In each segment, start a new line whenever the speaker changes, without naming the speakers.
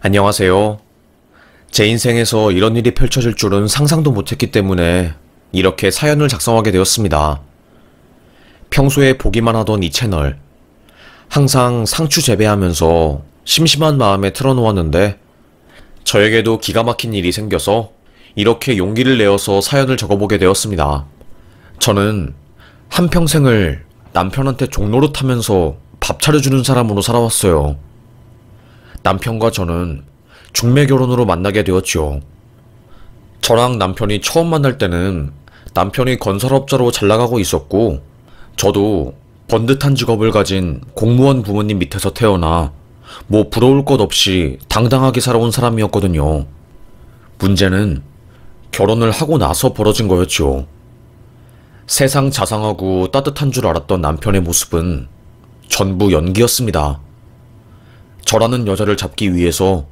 안녕하세요. 제 인생에서 이런 일이 펼쳐질 줄은 상상도 못했기 때문에 이렇게 사연을 작성하게 되었습니다. 평소에 보기만 하던 이 채널, 항상 상추 재배하면서 심심한 마음에 틀어놓았는데 저에게도 기가 막힌 일이 생겨서 이렇게 용기를 내어서 사연을 적어보게 되었습니다. 저는 한평생을 남편한테 종노릇 하면서 밥 차려주는 사람으로 살아왔어요. 남편과 저는 중매 결혼으로 만나게 되었죠. 저랑 남편이 처음 만날 때는 남편이 건설업자로 잘 나가고 있었고 저도 번듯한 직업을 가진 공무원 부모님 밑에서 태어나 뭐 부러울 것 없이 당당하게 살아온 사람이었거든요. 문제는 결혼을 하고 나서 벌어진 거였죠. 세상 자상하고 따뜻한 줄 알았던 남편의 모습은 전부 연기였습니다. 저라는 여자를 잡기 위해서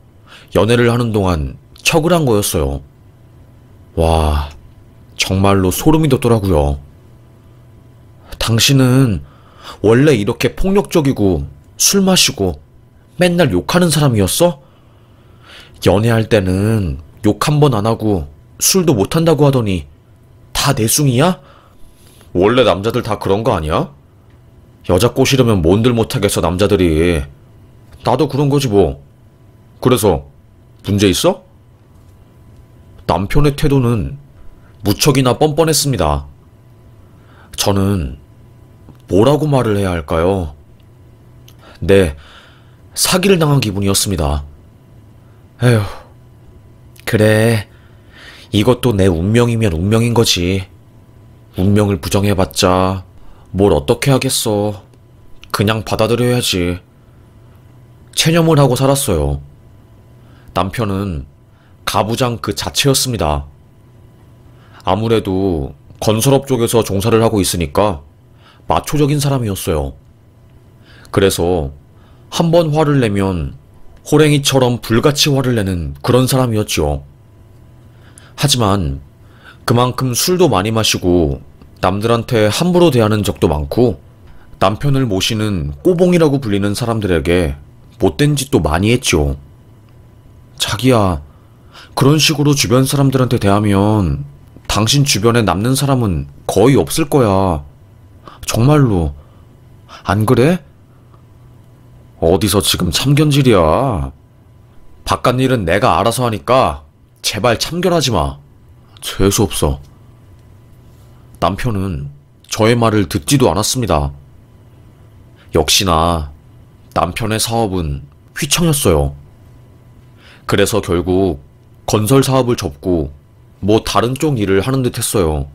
연애를 하는 동안 척을 한 거였어요. 와, 정말로 소름이 돋더라고요. 당신은 원래 이렇게 폭력적이고 술 마시고 맨날 욕하는 사람이었어? 연애할 때는 욕 한 번 안 하고 술도 못 한다고 하더니 다 내숭이야? 원래 남자들 다 그런 거 아니야? 여자 꼬시려면 뭔들 못하겠어 남자들이. 나도 그런 거지 뭐. 그래서 문제 있어? 남편의 태도는 무척이나 뻔뻔했습니다. 저는 뭐라고 말을 해야 할까요? 네, 사기를 당한 기분이었습니다. 에휴, 그래. 이것도 내 운명이면 운명인 거지. 운명을 부정해봤자 뭘 어떻게 하겠어. 그냥 받아들여야지. 체념을 하고 살았어요. 남편은 가부장 그 자체였습니다. 아무래도 건설업 쪽에서 종사를 하고 있으니까 마초적인 사람이었어요. 그래서 한 번 화를 내면 호랭이처럼 불같이 화를 내는 그런 사람이었죠. 하지만 그만큼 술도 많이 마시고 남들한테 함부로 대하는 적도 많고 남편을 모시는 꼬봉이라고 불리는 사람들에게 못된 짓도 많이 했죠. 자기야, 그런 식으로 주변 사람들한테 대하면 당신 주변에 남는 사람은 거의 없을 거야. 정말로. 안 그래? 어디서 지금 참견질이야. 바깥 일은 내가 알아서 하니까 제발 참견하지 마. 재수없어. 남편은 저의 말을 듣지도 않았습니다. 역시나 남편의 사업은 휘청였어요. 그래서 결국 건설 사업을 접고 뭐 다른 쪽 일을 하는 듯 했어요.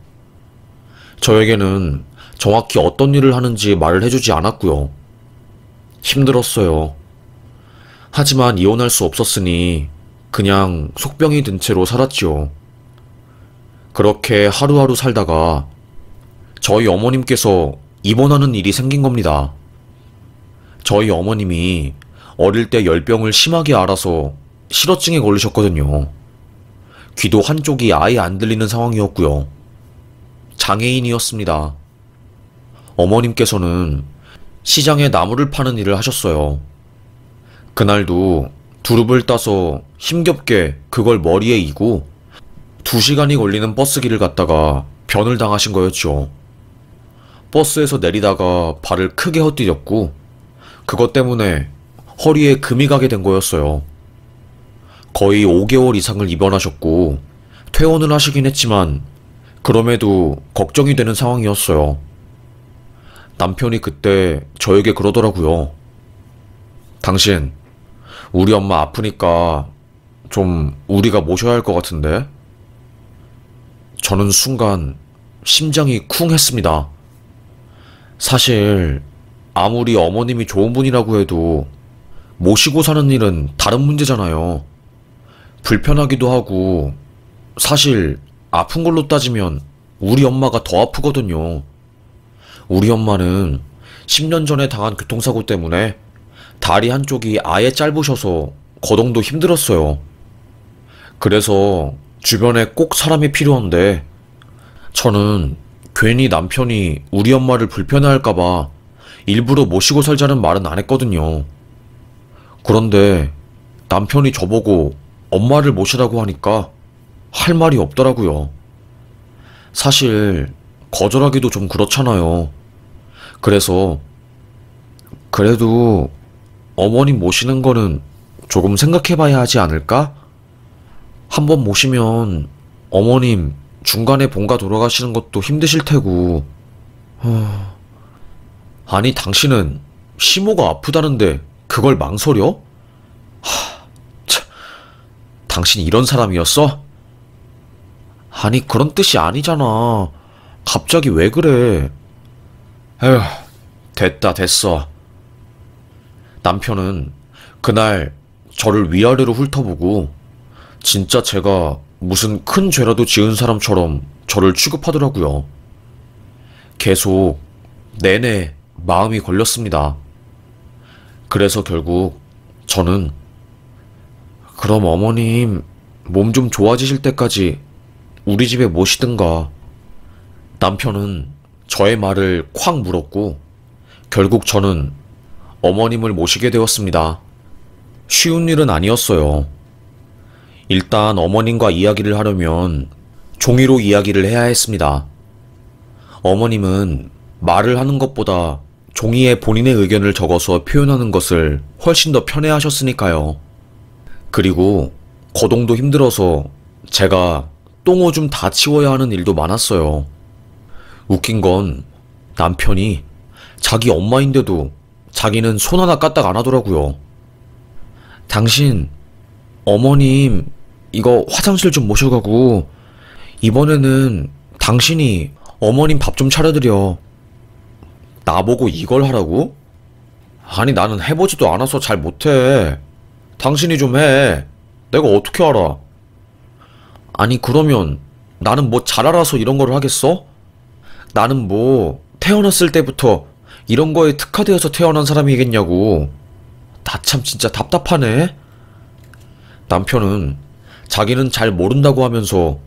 저에게는 정확히 어떤 일을 하는지 말을 해주지 않았고요. 힘들었어요. 하지만 이혼할 수 없었으니 그냥 속병이 든 채로 살았지요. 그렇게 하루하루 살다가 저희 어머님께서 입원하는 일이 생긴 겁니다. 저희 어머님이 어릴 때 열병을 심하게 앓아서 실어증에 걸리셨거든요. 귀도 한쪽이 아예 안 들리는 상황이었고요. 장애인이었습니다. 어머님께서는 시장에 나무를 파는 일을 하셨어요. 그날도 두릅을 따서 힘겹게 그걸 머리에 이고 2시간이 걸리는 버스길을 갔다가 변을 당하신 거였죠. 버스에서 내리다가 발을 크게 헛디뎠고 그것 때문에 허리에 금이 가게 된 거였어요. 거의 5개월 이상을 입원하셨고 퇴원을 하시긴 했지만 그럼에도 걱정이 되는 상황이었어요. 남편이 그때 저에게 그러더라고요. 당신, 우리 엄마 아프니까 좀 우리가 모셔야 할 것 같은데? 저는 순간 심장이 쿵 했습니다. 사실 아무리 어머님이 좋은 분이라고 해도 모시고 사는 일은 다른 문제잖아요. 불편하기도 하고 사실 아픈 걸로 따지면 우리 엄마가 더 아프거든요. 우리 엄마는 10년 전에 당한 교통사고 때문에 다리 한쪽이 아예 짧으셔서 거동도 힘들었어요. 그래서 주변에 꼭 사람이 필요한데 저는 괜히 남편이 우리 엄마를 불편해할까봐 일부러 모시고 살자는 말은 안 했거든요. 그런데 남편이 저보고 엄마를 모시라고 하니까 할 말이 없더라고요. 사실 거절하기도 좀 그렇잖아요. 그래서 그래도 어머님 모시는 거는 조금 생각해봐야 하지 않을까? 한번 모시면 어머님 중간에 본가 돌아가시는 것도 힘드실 테고. 아니, 당신은 시모가 아프다는데 그걸 망설여? 참, 당신이 이런 사람이었어? 아니, 그런 뜻이 아니잖아. 갑자기 왜 그래? 에휴, 됐다, 됐어. 남편은 그날 저를 위아래로 훑어보고 진짜 제가 무슨 큰 죄라도 지은 사람처럼 저를 취급하더라고요. 계속 내내 마음이 걸렸습니다. 그래서 결국 저는 그럼 어머님 몸 좀 좋아지실 때까지 우리 집에 모시든가. 남편은 저의 말을 콱 물었고 결국 저는 어머님을 모시게 되었습니다. 쉬운 일은 아니었어요. 일단 어머님과 이야기를 하려면 종이로 이야기를 해야 했습니다. 어머님은 말을 하는 것보다 종이에 본인의 의견을 적어서 표현하는 것을 훨씬 더 편해하셨으니까요. 그리고 거동도 힘들어서 제가 똥오줌 다 치워야 하는 일도 많았어요. 웃긴 건 남편이 자기 엄마인데도 자기는 손 하나 까딱 안 하더라고요. 당신 어머님 이거 화장실 좀 모셔가고 이번에는 당신이 어머님 밥 좀 차려드려. 나보고 이걸 하라고? 아니, 나는 해보지도 않아서 잘 못해. 당신이 좀 해. 내가 어떻게 알아? 아니, 그러면 나는 뭐 잘 알아서 이런 거를 하겠어? 나는 뭐 태어났을 때부터 이런 거에 특화되어서 태어난 사람이겠냐고. 나 참 진짜 답답하네. 남편은 자기는 잘 모른다고 하면서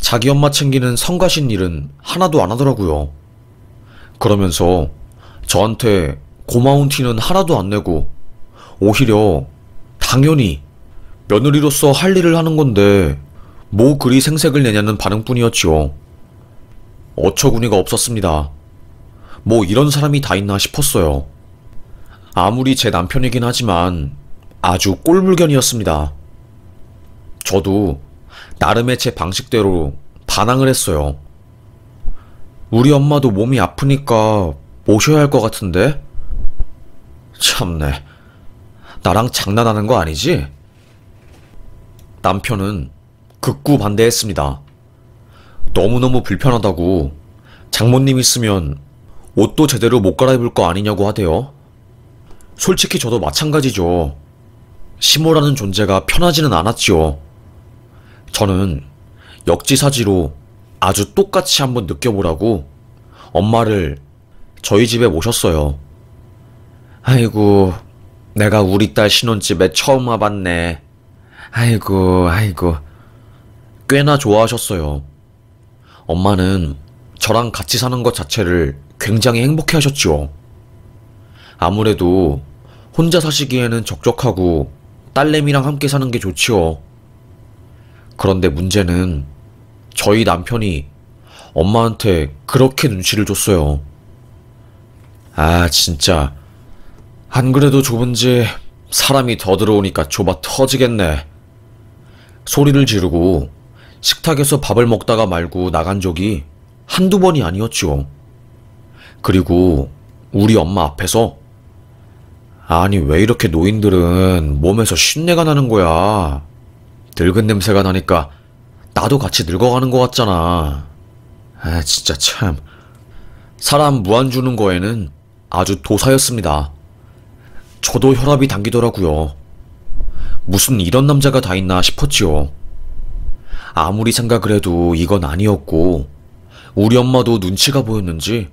자기 엄마 챙기는 성가신 일은 하나도 안 하더라고요. 그러면서 저한테 고마운 티는 하나도 안 내고 오히려 당연히 며느리로서 할 일을 하는 건데 뭐 그리 생색을 내냐는 반응뿐이었지요. 어처구니가 없었습니다. 뭐 이런 사람이 다 있나 싶었어요. 아무리 제 남편이긴 하지만 아주 꼴물견이었습니다. 저도 나름의 제 방식대로 반항을 했어요. 우리 엄마도 몸이 아프니까 모셔야 할 것 같은데? 참네. 나랑 장난하는 거 아니지? 남편은 극구 반대했습니다. 너무너무 불편하다고 장모님 있으면 옷도 제대로 못 갈아입을 거 아니냐고 하대요. 솔직히 저도 마찬가지죠. 시모라는 존재가 편하지는 않았지요. 저는 역지사지로 아주 똑같이 한번 느껴보라고 엄마를 저희 집에 모셨어요. 아이고, 내가 우리 딸 신혼집에 처음 와봤네. 아이고, 아이고. 꽤나 좋아하셨어요. 엄마는 저랑 같이 사는 것 자체를 굉장히 행복해 하셨죠. 아무래도 혼자 사시기에는 적적하고 딸내미랑 함께 사는 게 좋지요. 그런데 문제는 저희 남편이 엄마한테 그렇게 눈치를 줬어요. 아, 진짜. 안 그래도 좁은지 사람이 더 들어오니까 좁아 터지겠네. 소리를 지르고 식탁에서 밥을 먹다가 말고 나간 적이 한두 번이 아니었죠. 그리고 우리 엄마 앞에서 아니, 왜 이렇게 노인들은 몸에서 쉰내가 나는 거야. 늙은 냄새가 나니까 나도 같이 늙어가는 것 같잖아. 아, 진짜 참. 사람 무안 주는 거에는 아주 도사였습니다. 저도 혈압이 당기더라고요. 무슨 이런 남자가 다 있나 싶었지요. 아무리 생각을 해도 이건 아니었고 우리 엄마도 눈치가 보였는지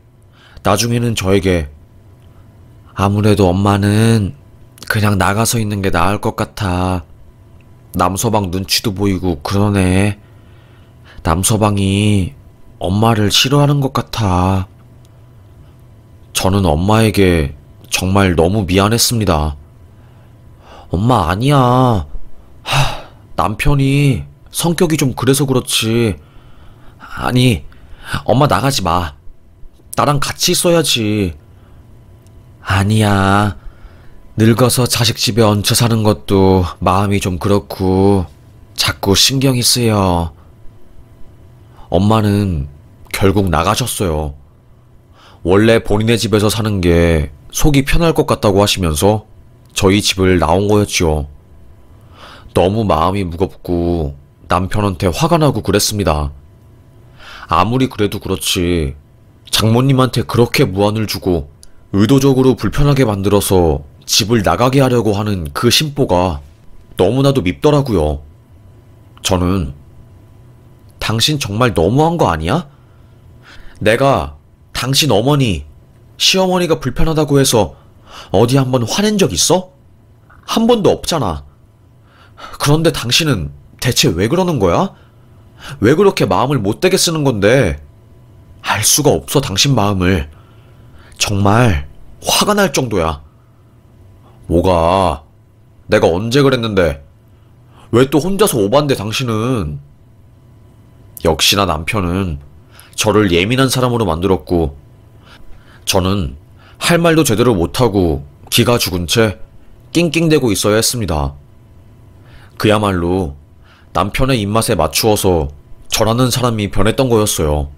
나중에는 저에게 아무래도 엄마는 그냥 나가서 있는 게 나을 것 같아. 남서방 눈치도 보이고 그러네. 남서방이 엄마를 싫어하는 것 같아. 저는 엄마에게 정말 너무 미안했습니다. 엄마, 아니야. 남편이 성격이 좀 그래서 그렇지. 아니, 엄마 나가지 마. 나랑 같이 있어야지. 아니야. 늙어서 자식 집에 얹혀 사는 것도 마음이 좀 그렇고 자꾸 신경이 쓰여. 엄마는 결국 나가셨어요. 원래 본인의 집에서 사는 게 속이 편할 것 같다고 하시면서 저희 집을 나온 거였지요. 너무 마음이 무겁고 남편한테 화가 나고 그랬습니다. 아무리 그래도 그렇지 장모님한테 그렇게 무안을 주고 의도적으로 불편하게 만들어서 집을 나가게 하려고 하는 그 심보가 너무나도 밉더라고요. 저는 당신 정말 너무한 거 아니야? 내가 당신 어머니, 시어머니가 불편하다고 해서 어디 한번 화낸 적 있어? 한 번도 없잖아. 그런데 당신은 대체 왜 그러는 거야? 왜 그렇게 마음을 못되게 쓰는 건데? 알 수가 없어, 당신 마음을. 정말 화가 날 정도야. 뭐가? 내가 언제 그랬는데? 왜 또 혼자서 오반데, 당신은? 역시나 남편은 저를 예민한 사람으로 만들었고, 저는 할 말도 제대로 못하고 기가 죽은 채 낑낑대고 있어야 했습니다. 그야말로 남편의 입맛에 맞추어서 저라는 사람이 변했던 거였어요.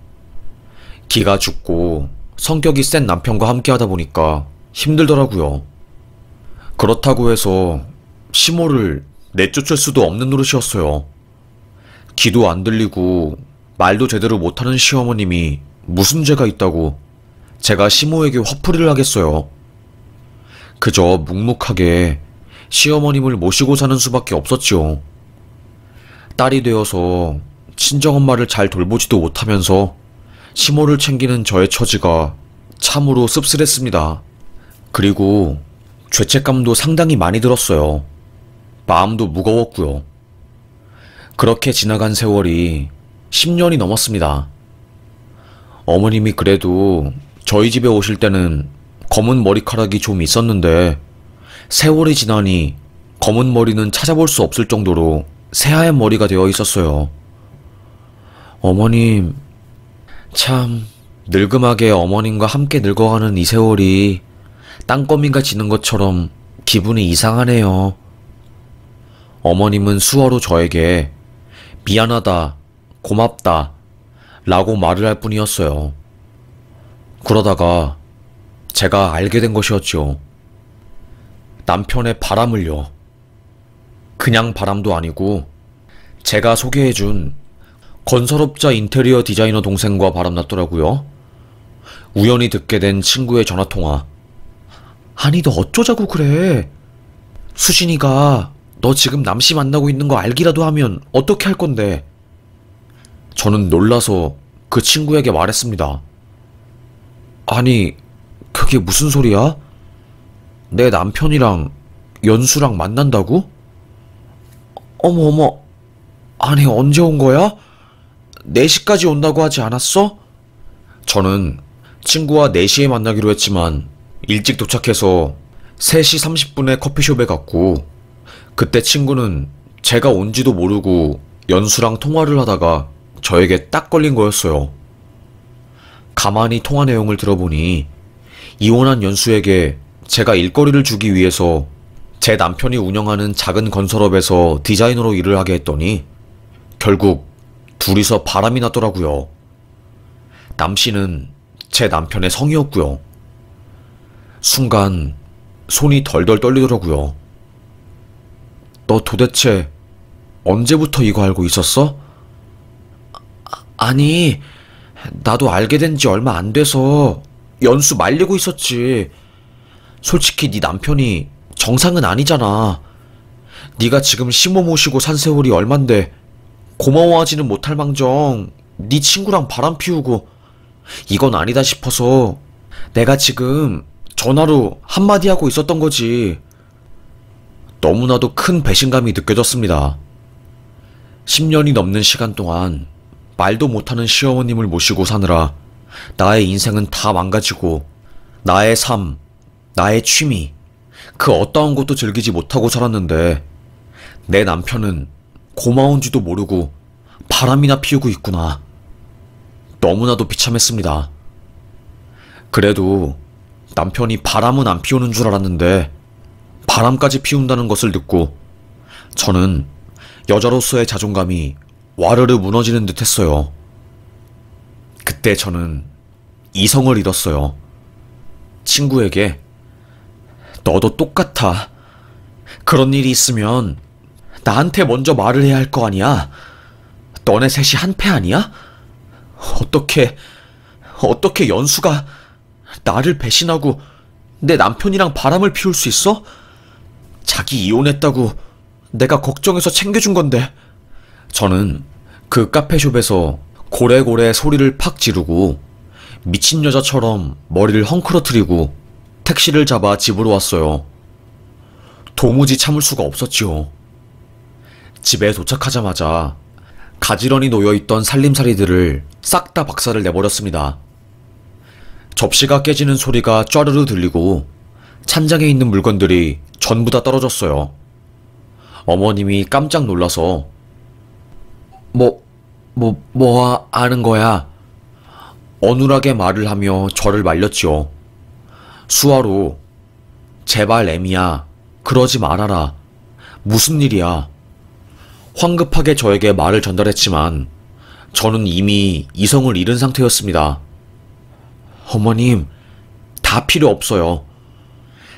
기가 죽고 성격이 센 남편과 함께 하다 보니까 힘들더라고요. 그렇다고 해서 시모를 내쫓을 수도 없는 노릇이었어요. 귀도 안 들리고 말도 제대로 못하는 시어머님이 무슨 죄가 있다고 제가 시모에게 화풀이를 하겠어요. 그저 묵묵하게 시어머님을 모시고 사는 수밖에 없었지요. 딸이 되어서 친정엄마를 잘 돌보지도 못하면서 시모를 챙기는 저의 처지가 참으로 씁쓸했습니다. 그리고 죄책감도 상당히 많이 들었어요. 마음도 무거웠고요. 그렇게 지나간 세월이 10년이 넘었습니다. 어머님이 그래도 저희 집에 오실 때는 검은 머리카락이 좀 있었는데 세월이 지나니 검은 머리는 찾아볼 수 없을 정도로 새하얀 머리가 되어 있었어요. 어머님, 참 늙음하게 어머님과 함께 늙어가는 이 세월이 땅거미가 지는 것처럼 기분이 이상하네요. 어머님은 수어로 저에게 미안하다, 고맙다 라고 말을 할 뿐이었어요. 그러다가 제가 알게 된 것이었죠. 남편의 바람을요. 그냥 바람도 아니고 제가 소개해준 건설업자 인테리어 디자이너 동생과 바람났더라고요. 우연히 듣게 된 친구의 전화통화. 아니, 너 어쩌자고 그래? 수진이가 너 지금 남씨 만나고 있는 거 알기라도 하면 어떻게 할 건데? 저는 놀라서 그 친구에게 말했습니다. 아니, 그게 무슨 소리야? 내 남편이랑 연수랑 만난다고? 어머, 아니 언제 온 거야? 4시까지 온다고 하지 않았어? 저는 친구와 4시에 만나기로 했지만 일찍 도착해서 3시 30분에 커피숍에 갔고, 그때 친구는 제가 온지도 모르고 연수랑 통화를 하다가 저에게 딱 걸린 거였어요. 가만히 통화 내용을 들어보니 이혼한 연수에게 제가 일거리를 주기 위해서 제 남편이 운영하는 작은 건설업에서 디자이너로 일을 하게 했더니 결국 둘이서 바람이 났더라고요. 남씨는 제 남편의 성이었고요. 순간 손이 덜덜 떨리더라고요. 너 도대체 언제부터 이거 알고 있었어? 아니, 나도 알게 된 지 얼마 안 돼서 연수 말리고 있었지. 솔직히 네 남편이 정상은 아니잖아. 네가 지금 시모 모시고 산 세월이 얼만데 고마워하지는 못할 망정 네 친구랑 바람 피우고, 이건 아니다 싶어서 내가 지금 전화로 한마디 하고 있었던 거지. 너무나도 큰 배신감이 느껴졌습니다. 10년이 넘는 시간 동안 말도 못하는 시어머님을 모시고 사느라 나의 인생은 다 망가지고 나의 삶, 나의 취미, 그 어떠한 것도 즐기지 못하고 살았는데 내 남편은 고마운지도 모르고 바람이나 피우고 있구나. 너무나도 비참했습니다. 그래도 남편이 바람은 안 피우는 줄 알았는데 바람까지 피운다는 것을 듣고 저는 여자로서의 자존감이 와르르 무너지는 듯 했어요. 그때 저는 이성을 잃었어요. 친구에게 너도 똑같아. 그런 일이 있으면 나한테 먼저 말을 해야 할 거 아니야? 너네 셋이 한패 아니야? 어떻게 연수가 나를 배신하고 내 남편이랑 바람을 피울 수 있어? 자기 이혼했다고 내가 걱정해서 챙겨준 건데. 저는 그 카페숍에서 고래고래 소리를 팍 지르고 미친 여자처럼 머리를 헝클어뜨리고 택시를 잡아 집으로 왔어요. 도무지 참을 수가 없었지요. 집에 도착하자마자 가지런히 놓여있던 살림살이들을 싹 다 박살을 내버렸습니다. 접시가 깨지는 소리가 쫘르르 들리고 찬장에 있는 물건들이 전부 다 떨어졌어요. 어머님이 깜짝 놀라서 뭐 하는 거야? 어눌하게 말을 하며 저를 말렸지요. 수화로 제발 애미야, 그러지 말아라. 무슨 일이야? 황급하게 저에게 말을 전달했지만 저는 이미 이성을 잃은 상태였습니다. 어머님, 다 필요 없어요.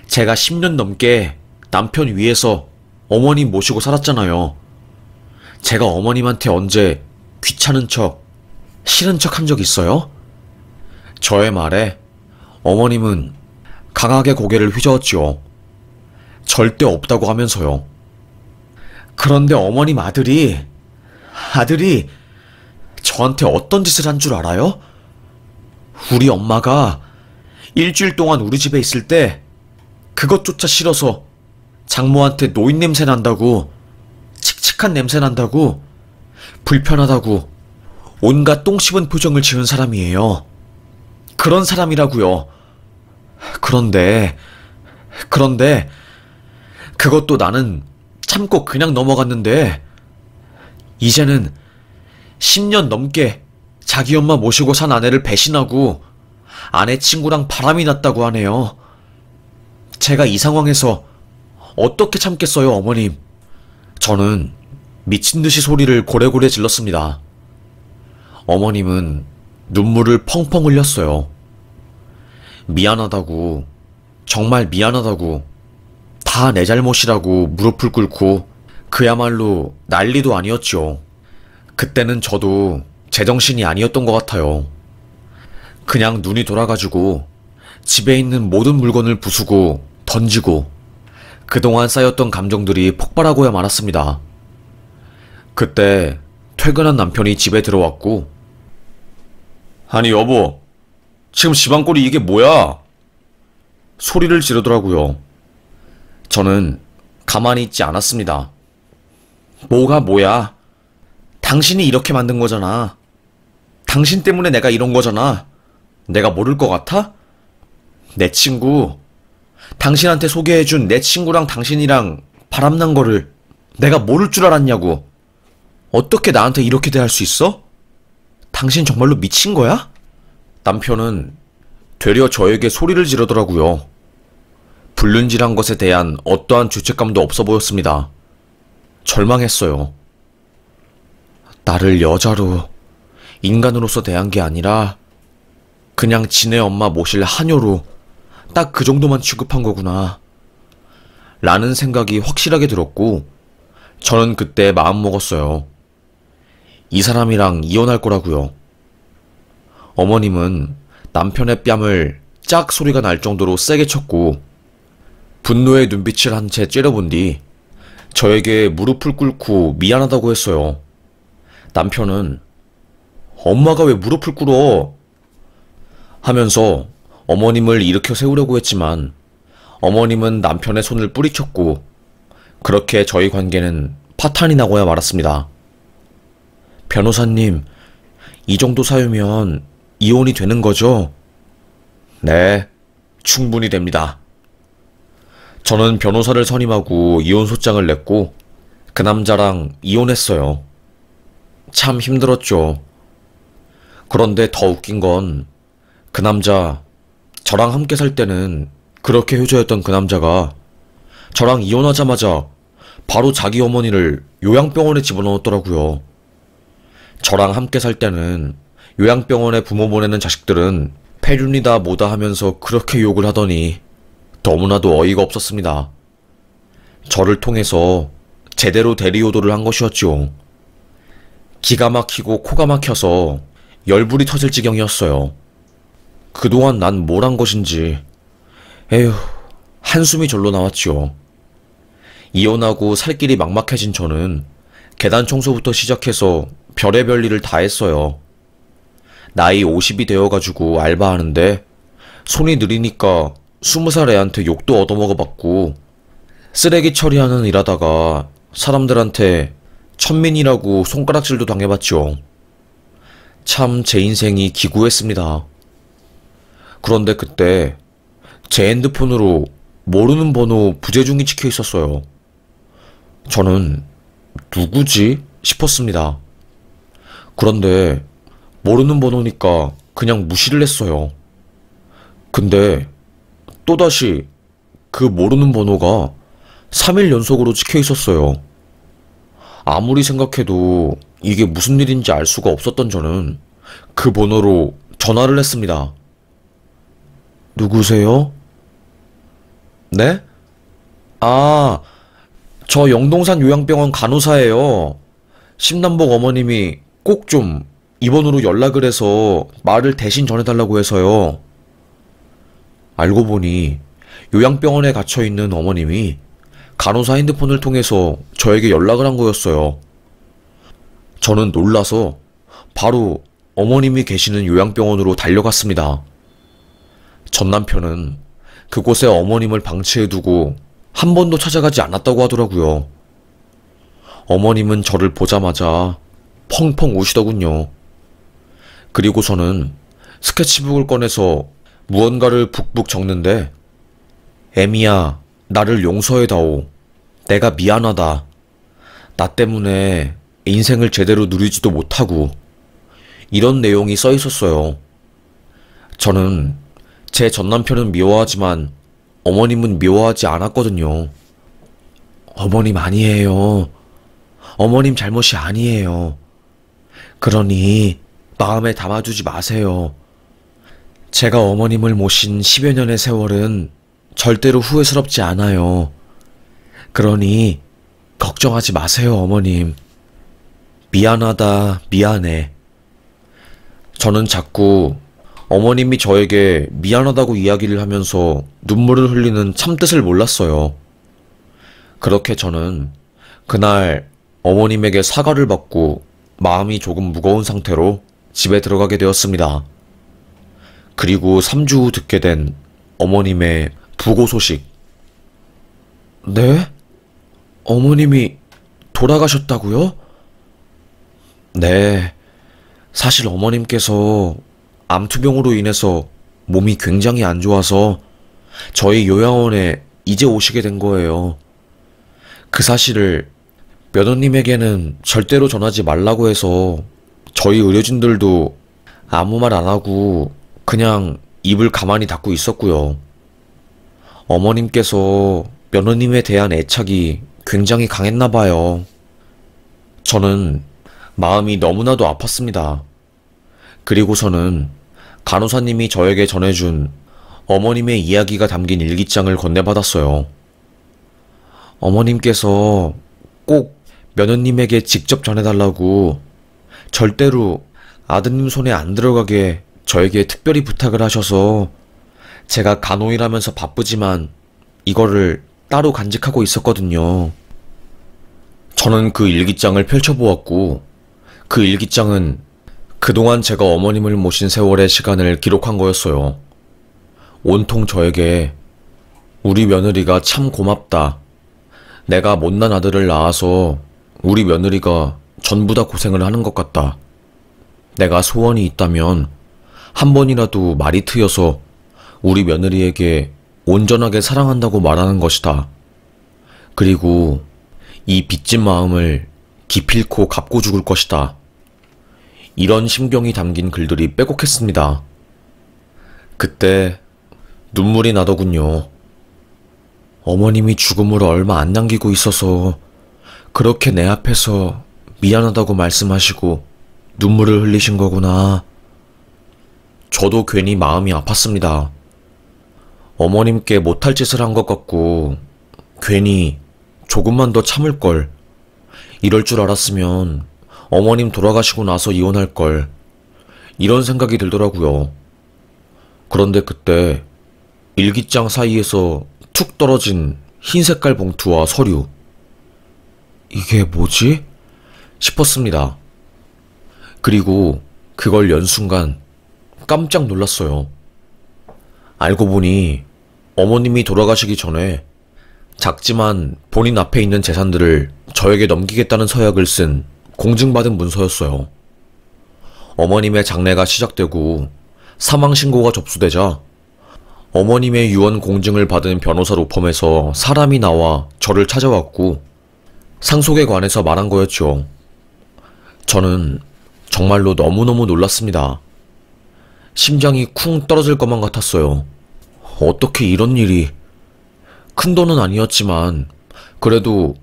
제가 10년 넘게 남편 위해서 어머님 모시고 살았잖아요. 제가 어머님한테 언제 귀찮은 척, 싫은 척 한 적 있어요? 저의 말에 어머님은 강하게 고개를 휘저었지요. 절대 없다고 하면서요. 그런데 어머님 아들이 저한테 어떤 짓을 한 줄 알아요? 우리 엄마가 일주일 동안 우리 집에 있을 때 그것조차 싫어서 장모한테 노인 냄새 난다고, 칙칙한 냄새 난다고, 불편하다고 온갖 똥 씹은 표정을 지은 사람이에요. 그런 사람이라고요. 그런데 그것도 나는 참고 그냥 넘어갔는데 이제는 10년 넘게 자기 엄마 모시고 산 아내를 배신하고 아내 친구랑 바람이 났다고 하네요. 제가 이 상황에서 어떻게 참겠어요, 어머님? 저는 미친 듯이 소리를 고래고래 질렀습니다. 어머님은 눈물을 펑펑 흘렸어요. 미안하다고, 정말 미안하다고, 다 내 잘못이라고 무릎을 꿇고 그야말로 난리도 아니었죠. 그때는 저도 제정신이 아니었던 것 같아요. 그냥 눈이 돌아가지고 집에 있는 모든 물건을 부수고 던지고 그동안 쌓였던 감정들이 폭발하고야 말았습니다. 그때 퇴근한 남편이 집에 들어왔고, 아니 여보, 지금 집안꼴이 이게 뭐야? 소리를 지르더라고요. 저는 가만히 있지 않았습니다. 뭐가 뭐야? 당신이 이렇게 만든 거잖아. 당신 때문에 내가 이런 거잖아. 내가 모를 것 같아? 내 친구, 당신한테 소개해준 내 친구랑 당신이랑 바람난 거를 내가 모를 줄 알았냐고. 어떻게 나한테 이렇게 대할 수 있어? 당신 정말로 미친 거야? 남편은 되려 저에게 소리를 지르더라고요. 불륜질한 것에 대한 어떠한 죄책감도 없어 보였습니다. 절망했어요. 나를 여자로, 인간으로서 대한 게 아니라 그냥 지네 엄마 모실 하녀로 딱 그 정도만 취급한 거구나 라는 생각이 확실하게 들었고, 저는 그때 마음먹었어요. 이 사람이랑 이혼할 거라고요. 어머님은 남편의 뺨을 짝 소리가 날 정도로 세게 쳤고 분노의 눈빛을 한 채 째려본 뒤 저에게 무릎을 꿇고 미안하다고 했어요. 남편은 엄마가 왜 무릎을 꿇어? 하면서 어머님을 일으켜 세우려고 했지만 어머님은 남편의 손을 뿌리쳤고 그렇게 저희 관계는 파탄이 나고야 말았습니다. 변호사님, 이 정도 사유면 이혼이 되는 거죠? 네, 충분히 됩니다. 저는 변호사를 선임하고 이혼 소장을 냈고 그 남자랑 이혼했어요. 참 힘들었죠. 그런데 더 웃긴 건 그 남자, 저랑 함께 살 때는 그렇게 효자였던 그 남자가 저랑 이혼하자마자 바로 자기 어머니를 요양병원에 집어넣었더라고요. 저랑 함께 살 때는 요양병원에 부모 보내는 자식들은 폐륜이다 뭐다 하면서 그렇게 욕을 하더니 너무나도 어이가 없었습니다. 저를 통해서 제대로 대리효도를 한 것이었죠. 기가 막히고 코가 막혀서 열불이 터질 지경이었어요. 그동안 난 뭘 한 것인지. 에휴, 한숨이 절로 나왔죠. 이혼하고 살 길이 막막해진 저는 계단 청소부터 시작해서 별의별 일을 다 했어요. 나이 50이 되어가지고 알바하는데 손이 느리니까 20살 애한테 욕도 얻어먹어봤고, 쓰레기 처리하는 일하다가 사람들한테 천민이라고 손가락질도 당해봤죠. 참 제 인생이 기구했습니다. 그런데 그때 제 핸드폰으로 모르는 번호 부재중이 찍혀 있었어요. 저는 누구지? 싶었습니다. 그런데 모르는 번호니까 그냥 무시를 했어요. 근데 또다시 그 모르는 번호가 3일 연속으로 찍혀 있었어요. 아무리 생각해도 이게 무슨 일인지 알 수가 없었던 저는 그 번호로 전화를 했습니다. 누구세요? 네? 아, 저 영동산 요양병원 간호사예요. 심남복 어머님이 꼭 좀 이 번호로 연락을 해서 말을 대신 전해달라고 해서요. 알고 보니 요양병원에 갇혀있는 어머님이 간호사 핸드폰을 통해서 저에게 연락을 한 거였어요. 저는 놀라서 바로 어머님이 계시는 요양병원으로 달려갔습니다. 전 남편은 그곳에 어머님을 방치해두고 한 번도 찾아가지 않았다고 하더라고요. 어머님은 저를 보자마자 펑펑 우시더군요. 그리고 저는 스케치북을 꺼내서 무언가를 북북 적는데, 애미야, 나를 용서해다오. 내가 미안하다. 나 때문에 인생을 제대로 누리지도 못하고, 이런 내용이 써 있었어요. 저는 제 전남편은 미워하지만 어머님은 미워하지 않았거든요. 어머님 아니에요. 어머님 잘못이 아니에요. 그러니 마음에 담아두지 마세요. 제가 어머님을 모신 10여 년의 세월은 절대로 후회스럽지 않아요. 그러니 걱정하지 마세요, 어머님. 미안하다, 미안해. 저는 자꾸 어머님이 저에게 미안하다고 이야기를 하면서 눈물을 흘리는 참뜻을 몰랐어요. 그렇게 저는 그날 어머님에게 사과를 받고 마음이 조금 무거운 상태로 집에 들어가게 되었습니다. 그리고 3주 후 듣게 된 어머님의 부고 소식. 네? 어머님이 돌아가셨다고요? 네. 사실 어머님께서 암투병으로 인해서 몸이 굉장히 안 좋아서 저희 요양원에 이제 오시게 된 거예요. 그 사실을 며느님에게는 절대로 전하지 말라고 해서 저희 의료진들도 아무 말 안 하고 그냥 입을 가만히 닫고 있었고요. 어머님께서 며느님에 대한 애착이 굉장히 강했나 봐요. 저는 마음이 너무나도 아팠습니다. 그리고서는 간호사님이 저에게 전해준 어머님의 이야기가 담긴 일기장을 건네받았어요. 어머님께서 꼭 며느님에게 직접 전해달라고 절대로 아드님 손에 안 들어가게 저에게 특별히 부탁을 하셔서 제가 간호일하면서 바쁘지만 이거를 따로 간직하고 있었거든요. 저는 그 일기장을 펼쳐보았고, 그 일기장은 그동안 제가 어머님을 모신 세월의 시간을 기록한 거였어요. 온통 저에게 우리 며느리가 참 고맙다. 내가 못난 아들을 낳아서 우리 며느리가 전부 다 고생을 하는 것 같다. 내가 소원이 있다면 한 번이라도 말이 트여서 우리 며느리에게 온전하게 사랑한다고 말하는 것이다. 그리고 이 빚진 마음을 기필코 갚고 죽을 것이다. 이런 심경이 담긴 글들이 빼곡했습니다. 그때 눈물이 나더군요. 어머님이 죽음으로 얼마 안 남기고 있어서 그렇게 내 앞에서 미안하다고 말씀하시고 눈물을 흘리신 거구나. 저도 괜히 마음이 아팠습니다. 어머님께 못할 짓을 한 것 같고 괜히 조금만 더 참을 걸. 이럴 줄 알았으면 어머님 돌아가시고 나서 이혼할 걸. 이런 생각이 들더라고요. 그런데 그때 일기장 사이에서 툭 떨어진 흰 색깔 봉투와 서류. 이게 뭐지? 싶었습니다. 그리고 그걸 연 순간 깜짝 놀랐어요. 알고 보니 어머님이 돌아가시기 전에 작지만 본인 앞에 있는 재산들을 저에게 넘기겠다는 서약을 쓴 공증받은 문서였어요. 어머님의 장례가 시작되고 사망신고가 접수되자 어머님의 유언 공증을 받은 변호사 로펌에서 사람이 나와 저를 찾아왔고 상속에 관해서 말한 거였죠. 저는 정말로 너무너무 놀랐습니다. 심장이 쿵 떨어질 것만 같았어요. 어떻게 이런 일이... 큰 돈은 아니었지만 그래도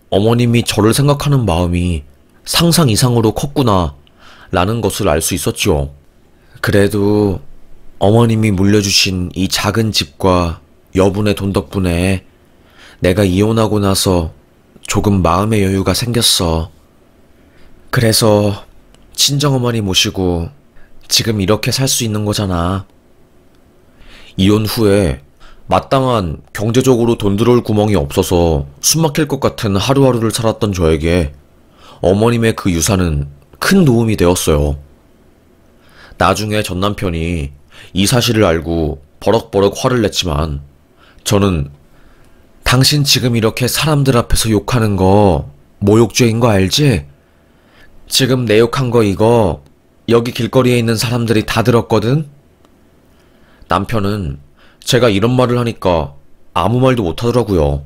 어머님이 저를 생각하는 마음이 상상 이상으로 컸구나 라는 것을 알 수 있었죠. 그래도 어머님이 물려주신 이 작은 집과 여분의 돈 덕분에 내가 이혼하고 나서 조금 마음의 여유가 생겼어. 그래서 친정어머니 모시고 지금 이렇게 살 수 있는 거잖아. 이혼 후에 마땅한 경제적으로 돈 들어올 구멍이 없어서 숨막힐 것 같은 하루하루를 살았던 저에게 어머님의 그 유산은 큰 도움이 되었어요. 나중에 전 남편이 이 사실을 알고 버럭버럭 화를 냈지만 저는 당신 지금 이렇게 사람들 앞에서 욕하는 거 모욕죄인 거 알지? 지금 내 욕한 거 이거 여기 길거리에 있는 사람들이 다 들었거든? 남편은 제가 이런 말을 하니까 아무 말도 못하더라고요.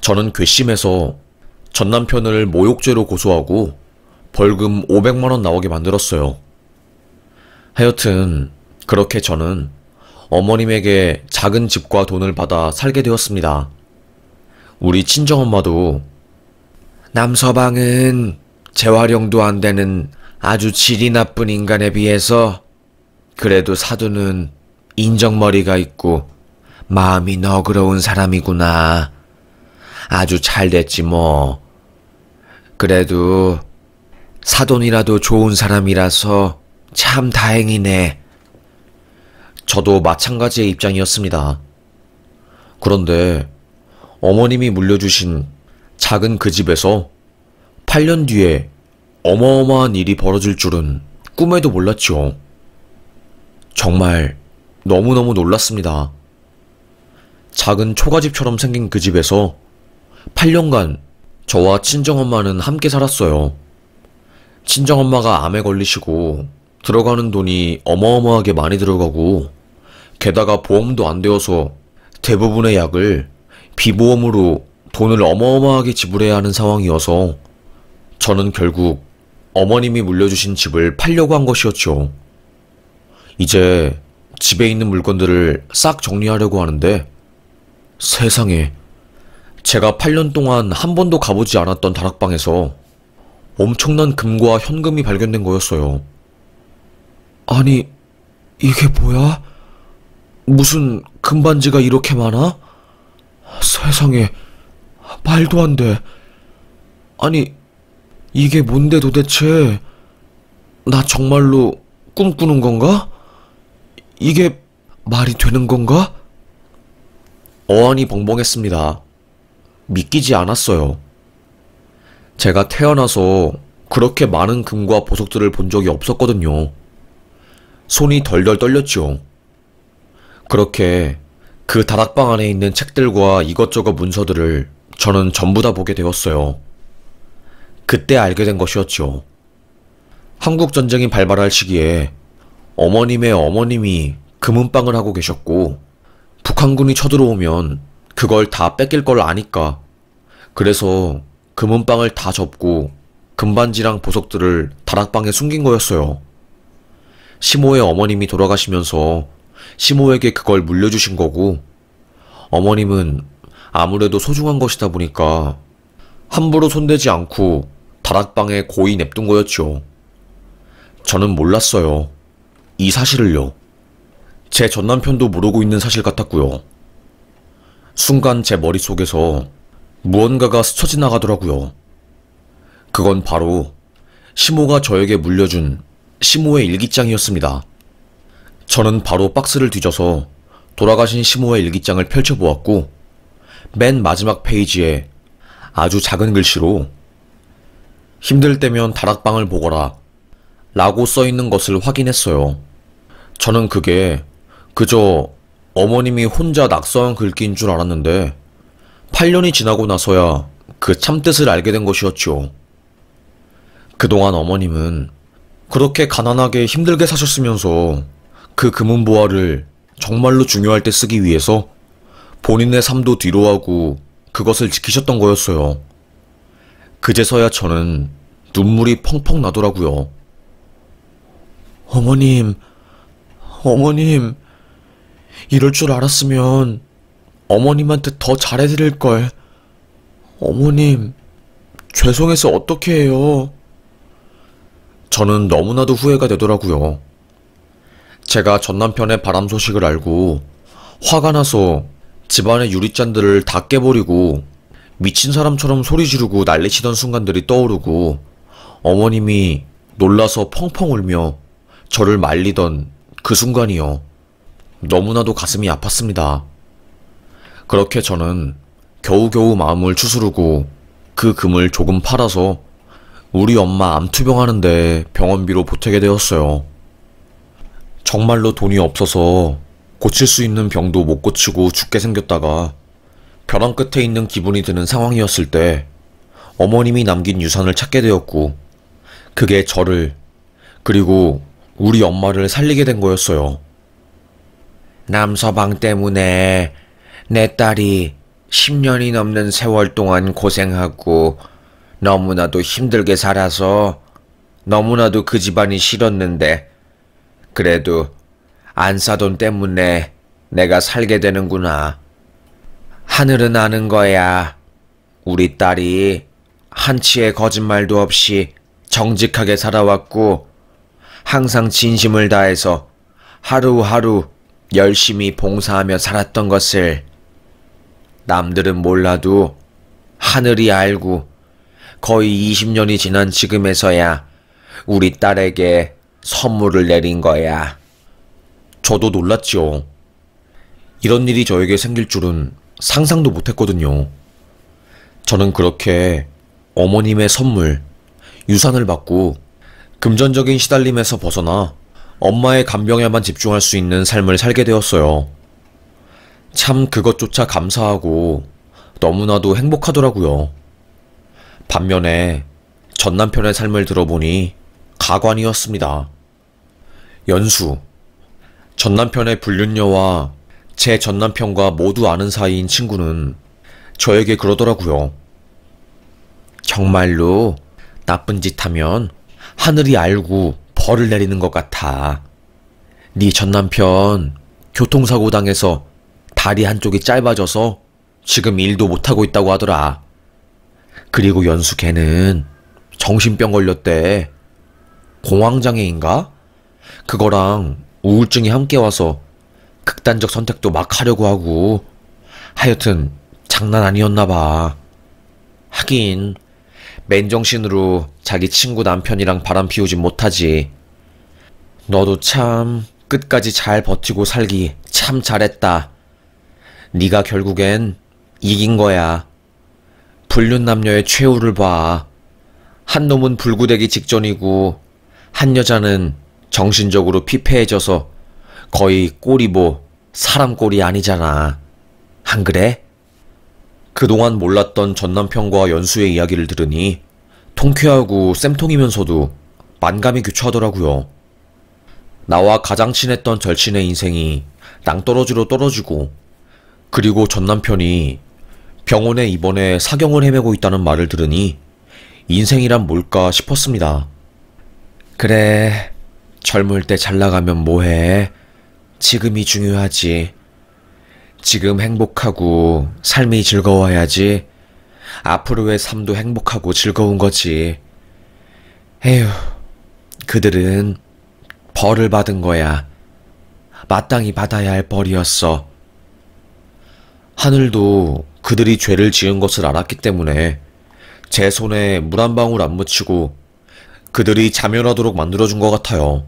저는 괘씸해서 전 남편을 모욕죄로 고소하고 벌금 500만 원 나오게 만들었어요. 하여튼 그렇게 저는 어머님에게 작은 집과 돈을 받아 살게 되었습니다. 우리 친정엄마도 남서방은 재활용도 안 되는 아주 질이 나쁜 인간에 비해서 그래도 사돈은 인정머리가 있고 마음이 너그러운 사람이구나. 아주 잘 됐지 뭐. 그래도 사돈이라도 좋은 사람이라서 참 다행이네. 저도 마찬가지의 입장이었습니다. 그런데 어머님이 물려주신 작은 그 집에서 8년 뒤에 어마어마한 일이 벌어질 줄은 꿈에도 몰랐죠. 정말 너무너무 놀랐습니다. 작은 초가집처럼 생긴 그 집에서 8년간 저와 친정엄마는 함께 살았어요. 친정엄마가 암에 걸리시고 들어가는 돈이 어마어마하게 많이 들어가고 게다가 보험도 안 되어서 대부분의 약을 비보험으로 돈을 어마어마하게 지불해야 하는 상황이어서 저는 결국 어머님이 물려주신 집을 팔려고 한 것이었죠. 이제 집에 있는 물건들을 싹 정리하려고 하는데 세상에, 제가 8년 동안 한 번도 가보지 않았던 다락방에서 엄청난 금과 현금이 발견된 거였어요. 아니, 이게 뭐야? 무슨 금반지가 이렇게 많아? 세상에, 말도 안 돼. 아니, 이게 뭔데 도대체? 나 정말로 꿈꾸는 건가? 이게 말이 되는 건가? 어안이 벙벙했습니다. 믿기지 않았어요. 제가 태어나서 그렇게 많은 금과 보석들을 본 적이 없었거든요. 손이 덜덜 떨렸죠. 그렇게 그 다락방 안에 있는 책들과 이것저것 문서들을 저는 전부 다 보게 되었어요. 그때 알게 된 것이었죠. 한국전쟁이 발발할 시기에 어머님의 어머님이 금은방을 하고 계셨고 북한군이 쳐들어오면 그걸 다 뺏길 걸 아니까. 그래서 금은방을 다 접고 금반지랑 보석들을 다락방에 숨긴 거였어요. 시모의 어머님이 돌아가시면서 시모에게 그걸 물려주신 거고, 어머님은 아무래도 소중한 것이다 보니까 함부로 손대지 않고 다락방에 고이 냅둔 거였죠. 저는 몰랐어요. 이 사실을요. 제 전남편도 모르고 있는 사실 같았고요. 순간 제 머릿속에서 무언가가 스쳐 지나가더라고요. 그건 바로 시모가 저에게 물려준 시모의 일기장이었습니다. 저는 바로 박스를 뒤져서 돌아가신 시모의 일기장을 펼쳐보았고, 맨 마지막 페이지에 아주 작은 글씨로 힘들 때면 다락방을 보거라 라고 써있는 것을 확인했어요. 저는 그게 그저 어머님이 혼자 낙서한 글귀인 줄 알았는데 8년이 지나고 나서야 그 참뜻을 알게 된 것이었죠. 그동안 어머님은 그렇게 가난하게 힘들게 사셨으면서 그 금은보화를 정말로 중요할 때 쓰기 위해서 본인의 삶도 뒤로하고 그것을 지키셨던 거였어요. 그제서야 저는 눈물이 펑펑 나더라고요. 어머님, 이럴 줄 알았으면 어머님한테 더 잘해드릴걸. 어머님, 죄송해서 어떻게 해요? 저는 너무나도 후회가 되더라고요. 제가 전남편의 바람 소식을 알고 화가 나서 집안의 유리잔들을 다 깨버리고 미친 사람처럼 소리 지르고 난리치던 순간들이 떠오르고, 어머님이 놀라서 펑펑 울며 저를 말리던 그 순간이요. 너무나도 가슴이 아팠습니다. 그렇게 저는 겨우겨우 마음을 추스르고 그 금을 조금 팔아서 우리 엄마 암투병하는데 병원비로 보태게 되었어요. 정말로 돈이 없어서 고칠 수 있는 병도 못 고치고 죽게 생겼다가 벼랑 끝에 있는 기분이 드는 상황이었을 때 어머님이 남긴 유산을 찾게 되었고, 그게 저를, 그리고 우리 엄마를 살리게 된 거였어요. 남서방 때문에 내 딸이 10년이 넘는 세월 동안 고생하고 너무나도 힘들게 살아서 너무나도 그 집안이 싫었는데, 그래도 안사돈 때문에 내가 살게 되는구나. 하늘은 아는 거야. 우리 딸이 한치의 거짓말도 없이 정직하게 살아왔고 항상 진심을 다해서 하루하루 열심히 봉사하며 살았던 것을 남들은 몰라도 하늘이 알고 거의 20년이 지난 지금에서야 우리 딸에게 선물을 내린 거야. 저도 놀랐지요. 이런 일이 저에게 생길 줄은 상상도 못했거든요. 저는 그렇게 어머님의 선물, 유산을 받고 금전적인 시달림에서 벗어나 엄마의 간병에만 집중할 수 있는 삶을 살게 되었어요. 참 그것조차 감사하고 너무나도 행복하더라고요. 반면에 전남편의 삶을 들어보니 가관이었습니다. 연수, 전남편의 불륜녀와 제 전남편과 모두 아는 사이인 친구는 저에게 그러더라고요. 정말로 나쁜 짓 하면 하늘이 알고 벌을 내리는 것 같아. 네 전남편 교통사고 당해서 다리 한쪽이 짧아져서 지금 일도 못하고 있다고 하더라. 그리고 연수 걔는 정신병 걸렸대. 공황장애인가? 그거랑 우울증이 함께 와서 극단적 선택도 막 하려고 하고, 하여튼 장난 아니었나 봐. 하긴 맨정신으로 자기 친구 남편이랑 바람 피우진 못하지. 너도 참 끝까지 잘 버티고 살기 참 잘했다. 네가 결국엔 이긴 거야. 불륜 남녀의 최후를 봐. 한 놈은 불구되기 직전이고 한 여자는 정신적으로 피폐해져서 거의 꼴이 뭐 사람 꼴이 아니잖아. 안 그래? 그동안 몰랐던 전남편과 연수의 이야기를 들으니 통쾌하고 쌤통이면서도 만감이 교차하더라고요. 나와 가장 친했던 절친의 인생이 낭떠러지로 떨어지고 그리고 전 남편이 병원에 입원해 사경을 헤매고 있다는 말을 들으니 인생이란 뭘까 싶었습니다. 그래, 젊을 때 잘 나가면 뭐해? 지금이 중요하지. 지금 행복하고 삶이 즐거워야지. 앞으로의 삶도 행복하고 즐거운 거지. 에휴, 그들은 벌을 받은 거야. 마땅히 받아야 할 벌이었어. 하늘도 그들이 죄를 지은 것을 알았기 때문에 제 손에 물 한 방울 안 묻히고 그들이 자멸하도록 만들어준 것 같아요.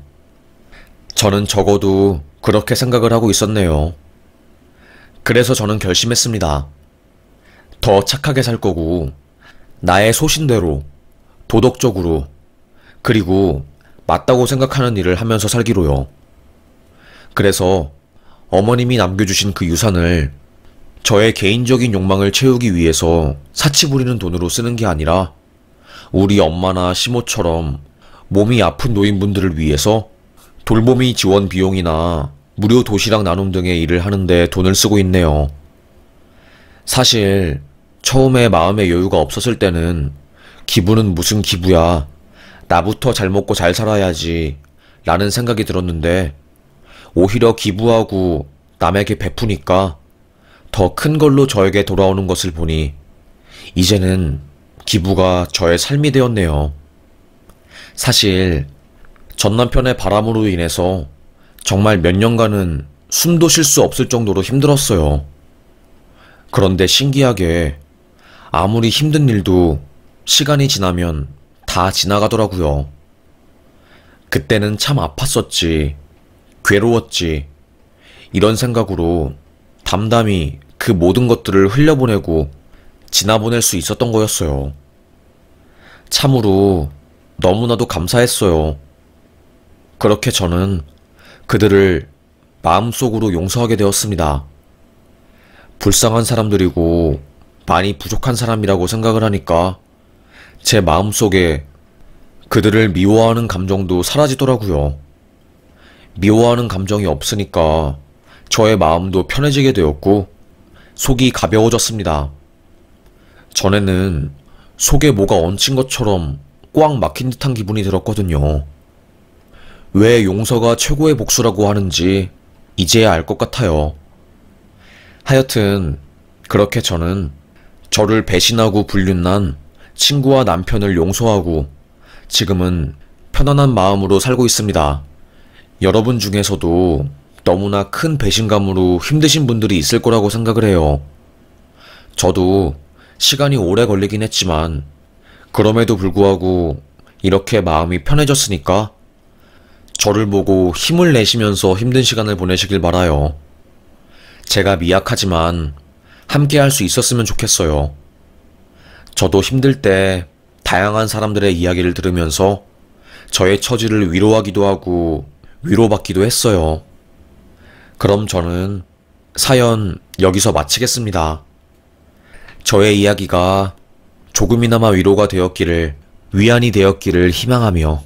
저는 적어도 그렇게 생각을 하고 있었네요. 그래서 저는 결심했습니다. 더 착하게 살 거고, 나의 소신대로, 도덕적으로, 그리고 맞다고 생각하는 일을 하면서 살기로요. 그래서 어머님이 남겨주신 그 유산을 저의 개인적인 욕망을 채우기 위해서 사치 부리는 돈으로 쓰는 게 아니라 우리 엄마나 시모처럼 몸이 아픈 노인분들을 위해서 돌보미 지원 비용이나 무료 도시락 나눔 등의 일을 하는데 돈을 쓰고 있네요. 사실 처음에 마음의 여유가 없었을 때는 기부는 무슨 기부야, 나부터 잘 먹고 잘 살아야지 라는 생각이 들었는데 오히려 기부하고 남에게 베푸니까 더 큰 걸로 저에게 돌아오는 것을 보니 이제는 기부가 저의 삶이 되었네요. 사실 전 남편의 바람으로 인해서 정말 몇 년간은 숨도 쉴 수 없을 정도로 힘들었어요. 그런데 신기하게 아무리 힘든 일도 시간이 지나면 다 지나가더라고요. 그때는 참 아팠었지, 괴로웠지, 이런 생각으로 담담히 그 모든 것들을 흘려보내고 지나보낼 수 있었던 거였어요. 참으로 너무나도 감사했어요. 그렇게 저는 그들을 마음속으로 용서하게 되었습니다. 불쌍한 사람들이고 많이 부족한 사람이라고 생각을 하니까 제 마음속에 그들을 미워하는 감정도 사라지더라고요. 미워하는 감정이 없으니까 저의 마음도 편해지게 되었고 속이 가벼워졌습니다. 전에는 속에 뭐가 얹힌 것처럼 꽉 막힌 듯한 기분이 들었거든요. 왜 용서가 최고의 복수라고 하는지 이제야 알 것 같아요. 하여튼 그렇게 저는 저를 배신하고 불륜난 친구와 남편을 용서하고 지금은 편안한 마음으로 살고 있습니다. 여러분 중에서도 너무나 큰 배신감으로 힘드신 분들이 있을 거라고 생각을 해요. 저도 시간이 오래 걸리긴 했지만 그럼에도 불구하고 이렇게 마음이 편해졌으니까 저를 보고 힘을 내시면서 힘든 시간을 보내시길 바라요. 제가 미약하지만 함께 할 수 있었으면 좋겠어요. 저도 힘들 때 다양한 사람들의 이야기를 들으면서 저의 처지를 위로하기도 하고 위로받기도 했어요. 그럼 저는 사연 여기서 마치겠습니다. 저의 이야기가 조금이나마 위로가 되었기를, 위안이 되었기를 희망하며